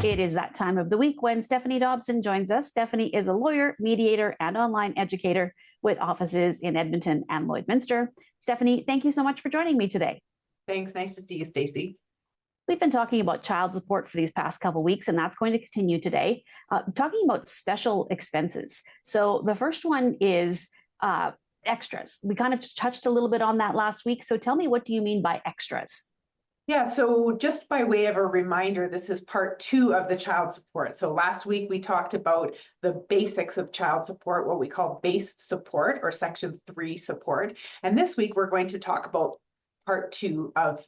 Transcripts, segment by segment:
It is that time of the week when Stephanie Dobson joins us. Stephanie is a lawyer, mediator, and online educator with offices in Edmonton and Lloydminster. Stephanie, thank you so much for joining me today. Thanks. Nice to see you, Stacey. We've been talking about child support for these past couple of weeks, and that's going to continue today. Talking about special expenses. So the first one is extras. We kind of touched a little bit on that last week. So tell me, what do you mean by extras? Yeah, so just by way of a reminder, this is part 2 of the child support. So last week we talked about the basics of child support, what we call base support or Section 3 support. And this week we're going to talk about part 2 of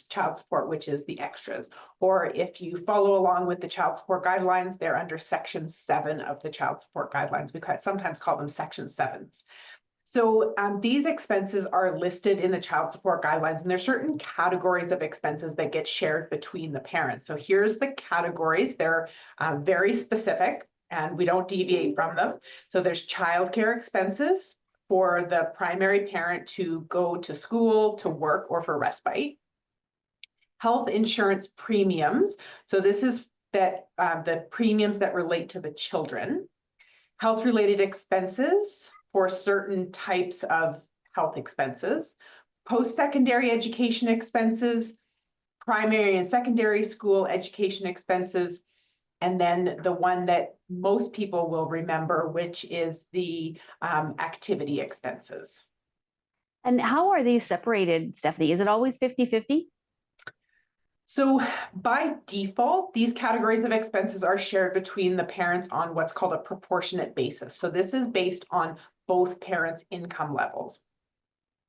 child support, which is the extras. Or if you follow along with the child support guidelines, they're under Section 7 of the child support guidelines. We sometimes call them Section 7s. So these expenses are listed in the child support guidelines, and there's certain categories of expenses that get shared between the parents. So here's the categories. They're very specific, and we don't deviate from them. So there's childcare expenses for the primary parent to go to school, to work, or for respite. Health insurance premiums. So this is the premiums that relate to the children. Health-related expenses for certain types of health expenses, post-secondary education expenses, primary and secondary school education expenses, and then the one that most people will remember, which is the activity expenses. And how are these separated, Stephanie? Is it always 50-50? So by default, these categories of expenses are shared between the parents on what's called a proportionate basis. So this is based on both parents' income levels.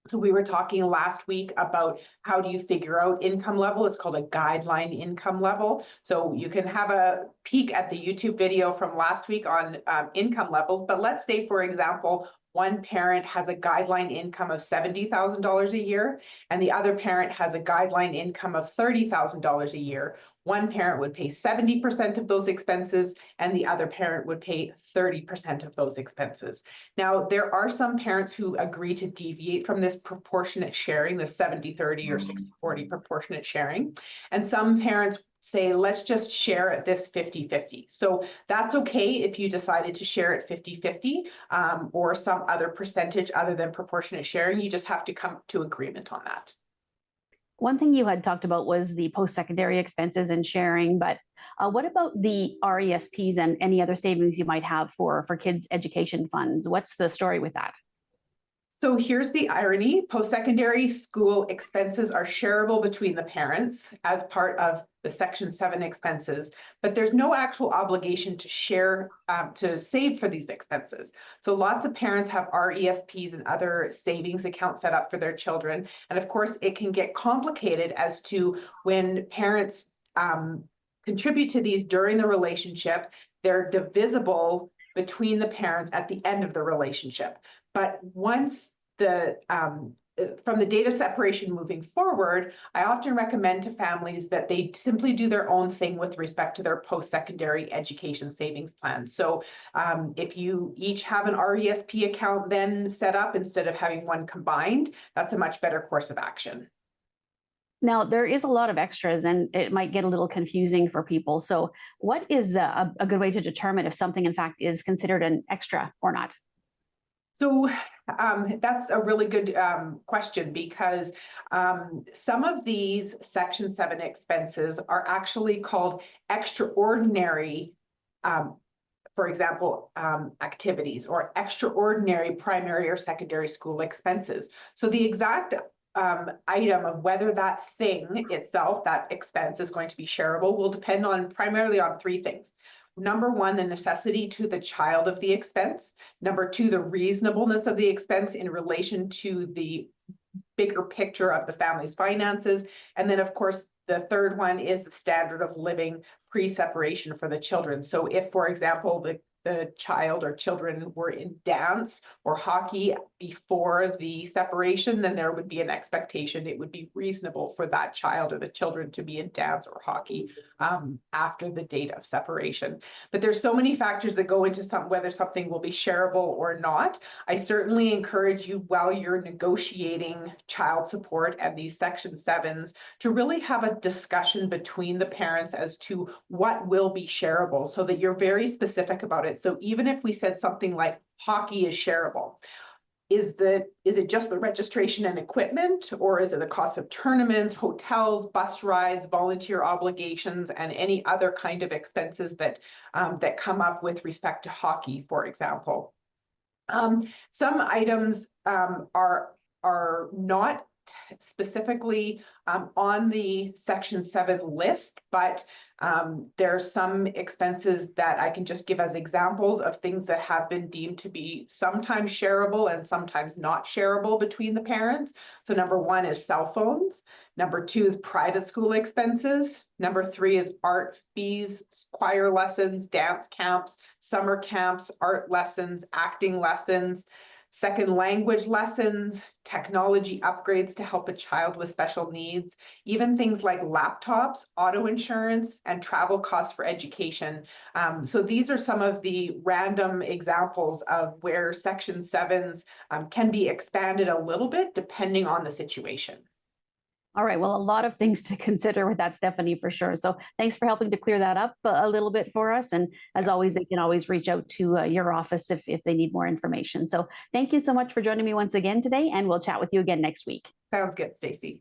So we were talking last week about how do you figure out income level. It's called a guideline income level. So you can have a peek at the YouTube video from last week on income levels. But let's say, for example, one parent has a guideline income of $70,000 a year, and the other parent has a guideline income of $30,000 a year. One parent would pay 70% of those expenses, and the other parent would pay 30% of those expenses. Now, there are some parents who agree to deviate from this proportionate sharing, the 70-30 or 60-40 proportionate sharing, and some parents say, let's just share at this 50-50. So that's okay if you decided to share at 50-50 or some other percentage other than proportionate sharing. You just have to come to agreement on that. One thing you had talked about was the post-secondary expenses and sharing, but what about the RESPs and any other savings you might have for kids' education funds? What's the story with that? So here's the irony. Post-secondary school expenses are shareable between the parents as part of the Section 7 expenses, but there's no actual obligation to share, to save for these expenses. So lots of parents have RESPs and other savings accounts set up for their children. And of course, it can get complicated as to when parents contribute to these during the relationship, they're divisible between the parents at the end of the relationship. But once from the data separation moving forward, I often recommend to families that they simply do their own thing with respect to their post-secondary education savings plan. So if you each have an RESP account then set up instead of having one combined, that's a much better course of action. Now, there is a lot of extras, and it might get a little confusing for people. So what is a good way to determine if something, in fact, is considered an extra or not? So that's a really good question, because some of these Section 7 expenses are actually called extraordinary, for example, activities or extraordinary primary or secondary school expenses. So the exact item of whether that thing itself, that expense, is going to be shareable will depend primarily on 3 things. Number 1, the necessity to the child of the expense. Number 2, the reasonableness of the expense in relation to the bigger picture of the family's finances. And then, of course, the third one is the standard of living pre-separation for the children. So if, for example, the the child or children were in dance or hockey before the separation, then there would be an expectation it would be reasonable for that child or the children to be in dance or hockey after the date of separation. But there's so many factors that go into whether something will be shareable or not. I certainly encourage you, while you're negotiating child support and these Section 7s, to really have a discussion between the parents as to what will be shareable, so that you're very specific about it. So even if we said something like hockey is shareable, is it just the registration and equipment, or is it the cost of tournaments, hotels, bus rides, volunteer obligations, and any other kind of expenses that that come up with respect to hockey, for example? Some items are not specifically on the Section 7 list, but there's some expenses that I can just give as examples of things that have been deemed to be sometimes shareable and sometimes not shareable between the parents. So number one is cell phones. Number two is private school expenses. Number three is art fees, choir lessons, dance camps, summer camps, art lessons, acting lessons, second language lessons, technology upgrades to help a child with special needs, even things like laptops, auto insurance, and travel costs for education. So these are some of the random examples of where Section 7s can be expanded a little bit depending on the situation. All right, well, a lot of things to consider with that, Stephanie, for sure. So thanks for helping to clear that up a little bit for us. And as always, they can always reach out to your office if they need more information. So thank you so much for joining me once again today, and we'll chat with you again next week. Sounds good, Stacey.